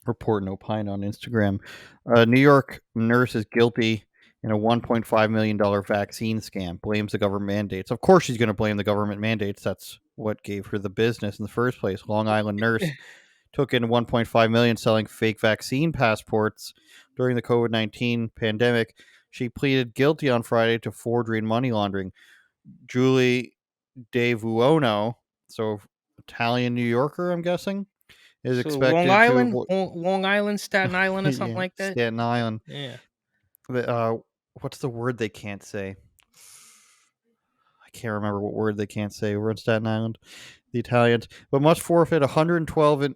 report and opine on Instagram. A New York nurse is guilty in a $1.5 million vaccine scam, blames the government mandates. Of course, she's going to blame the government mandates. That's what gave her the business in the first place. Long Island nurse took in 1.5 million selling fake vaccine passports during the COVID-19 pandemic. She pleaded guilty on Friday to forgery and money laundering. Julie De Vuono, so Italian New Yorker, I'm guessing, is So Long expected to Island, avoid. Long Island, Staten Island, or something Yeah, like that. Staten Island. Yeah. The, what's the word they can't say? I can't remember what word they can't say. We're in Staten Island, the Italians, but must forfeit 112 in,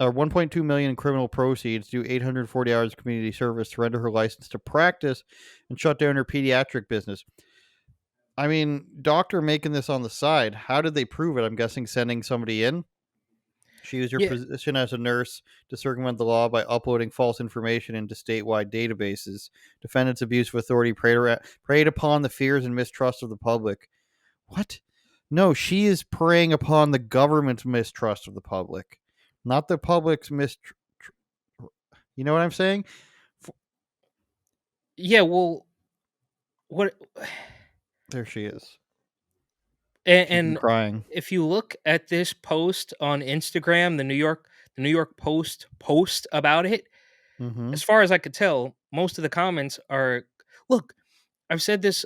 1.2 million in criminal proceeds, do 840 hours of community service, surrender her license to practice, and shut down her pediatric business. I mean, doctor making this on the side. How did they prove it? I'm guessing sending somebody in. She used her Yeah. position as a nurse to circumvent the law by uploading false information into statewide databases. Defendants' abuse of authority preyed upon the fears and mistrust of the public. What? No, she is preying upon the government's mistrust of the public, not the public's mistrust. You know what I'm saying? Yeah. Well, what? There she is. She's been And crying. if you look at this post on Instagram, the New York post about it, Mm-hmm. as far as I could tell, most of the comments are, look, I've said this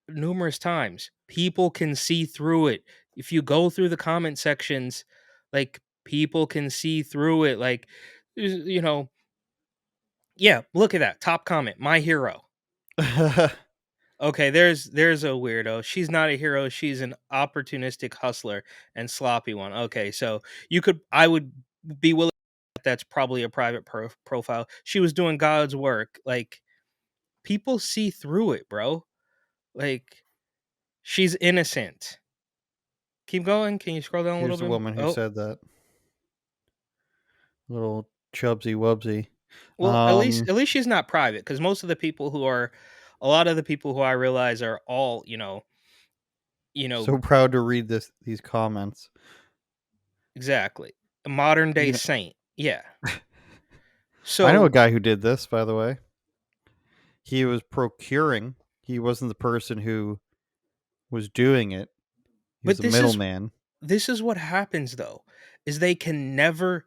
numerous times. People can see through it. If you go through the comment sections, like people can see through it. Like, you know, yeah, look at that top comment, my hero. Okay, there's a weirdo. She's not a hero. She's an opportunistic hustler and sloppy one. Okay, so I would be willing. That's probably a private profile. She was doing God's work. Like people see through it, bro. Like she's innocent. Keep going. Can you scroll down a little Here's the bit? woman who Oh, said that. Little chubsy wubsy. well, Um, at least she's not private because a lot of the people who I realize are all you know so proud to read these comments. exactly a modern day You know, saint. Yeah. I know a So, guy who did this. By the way, he was procuring. He wasn't the person who was doing it. He was but a middleman. this is what happens though, is they can never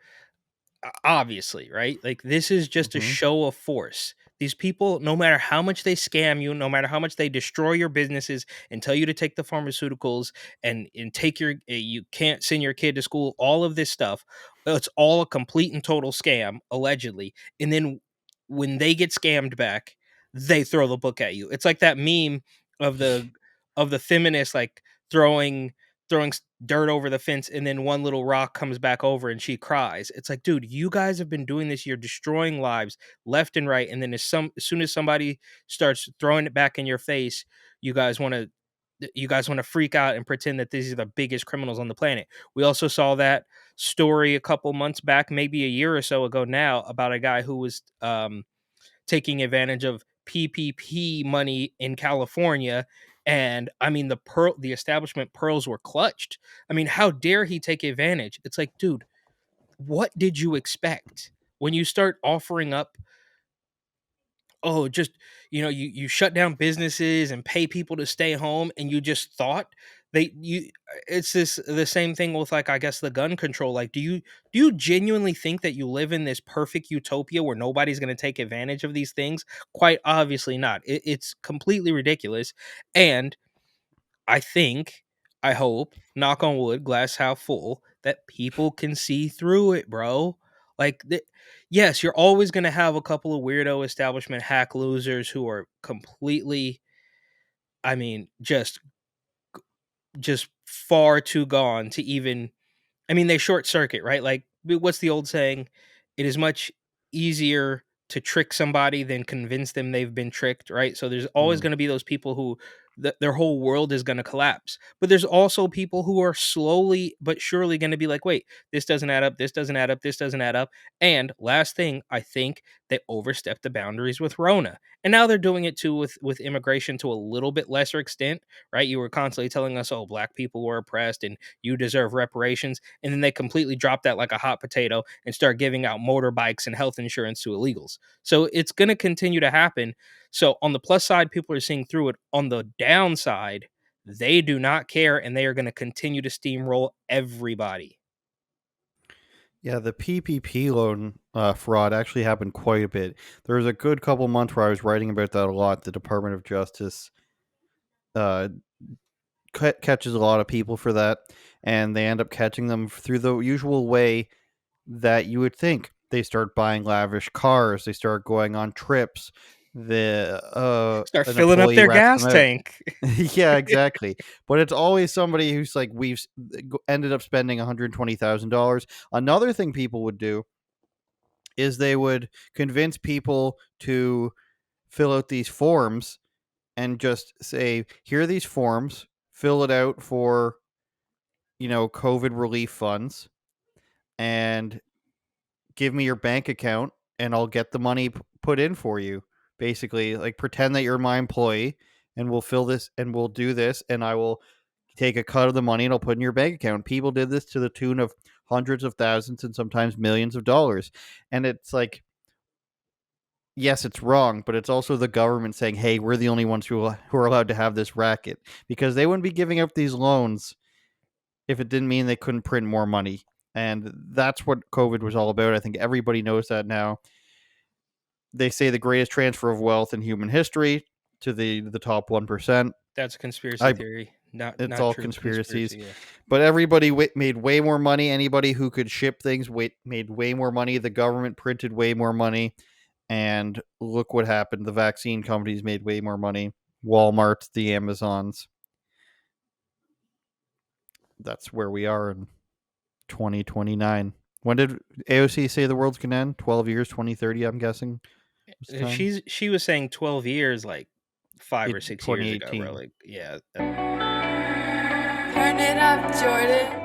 obviously, right? Like this is just a Mm-hmm. show of force. These people, no matter how much they scam you, no matter how much they destroy your businesses and tell you to take the pharmaceuticals and take you can't send your kid to school, all of this stuff, it's all a complete and total scam, allegedly. And then when they get scammed back, they throw the book at you. It's like that meme of the feminist like throwing dirt over the fence and then one little rock comes back over and she cries. It's like, dude, you guys have been doing this. You're destroying lives left and right. And then as soon as somebody starts throwing it back in your face, you guys want to freak out and pretend that these are the biggest criminals on the planet. We also saw that story a couple months back, maybe a year or so ago now, about a guy who was taking advantage of PPP money in California. And I mean, the establishment pearls were clutched. I mean, how dare he take advantage? It's like, dude, what did you expect when you start offering up? Oh, just you shut down businesses and pay people to stay home, and you just thought they you. It's the same thing with like I guess the gun control. Like, do you genuinely think that you live in this perfect utopia where nobody's going to take advantage of these things? Quite obviously not. It's completely ridiculous, and I think, I hope, knock on wood, glass half full, that people can see through it, bro. Like, yes, you're always going to have a couple of weirdo establishment hack losers who are completely, I mean, just far too gone to even. I mean, they short circuit, right? Like, what's the old saying? It is much easier to trick somebody than convince them they've been tricked, right? So there's always Mm. going to be those people who their whole world is going to collapse. But there's also people who are slowly but surely going to be like, wait, this doesn't add up, this doesn't add up, this doesn't add up. And last thing, I think they overstepped the boundaries with Rona. And now they're doing it too with immigration to a little bit lesser extent, right? You were constantly telling us, oh, black people were oppressed and you deserve reparations. And then they completely drop that like a hot potato and start giving out motorbikes and health insurance to illegals. So it's going to continue to happen. So on the plus side, people are seeing through it. On the downside, they do not care and they are going to continue to steamroll everybody. Yeah, the PPP loan fraud actually happened quite a bit. There was a good couple months where I was writing about that a lot. The Department of Justice uh, catches a lot of people for that, and they end up catching them through the usual way that you would think. They start buying lavish cars. They start going on trips. The Start an filling up employee their rats gas them out. tank. Yeah, exactly. But it's always somebody who's like ended up spending $120,000. Another thing people would do is they would convince people to fill out these forms and just say, "Here are these forms. Fill it out for COVID relief funds, and give me your bank account, and I'll get the money put in for you." Basically, like pretend that you're my employee, and we'll fill this, and we'll do this, and I will take a cut of the money and I'll put in your bank account. People did this to the tune of hundreds of thousands and sometimes millions of dollars. And it's like, yes, it's wrong, but it's also the government saying, "Hey, we're the only ones who are allowed to have this racket," because they wouldn't be giving out these loans if it didn't mean they couldn't print more money. And that's what COVID was all about. I think everybody knows that now. They say the greatest transfer of wealth in human history to the top 1%. That's a conspiracy I theory, not It's not all true conspiracies, conspiracy. Yeah, but everybody made way more money. Anybody who could ship things made way more money. The government printed way more money, and look what happened. The vaccine companies made way more money. Walmart, the Amazons. That's where we are in 2029. When did AOC say the world's gonna end? 12 years, 2030. I'm guessing was the time. she was saying 12 years, like 5 or It 6 years ago, bro. 2018. Like, yeah, Turn it up, Jordan.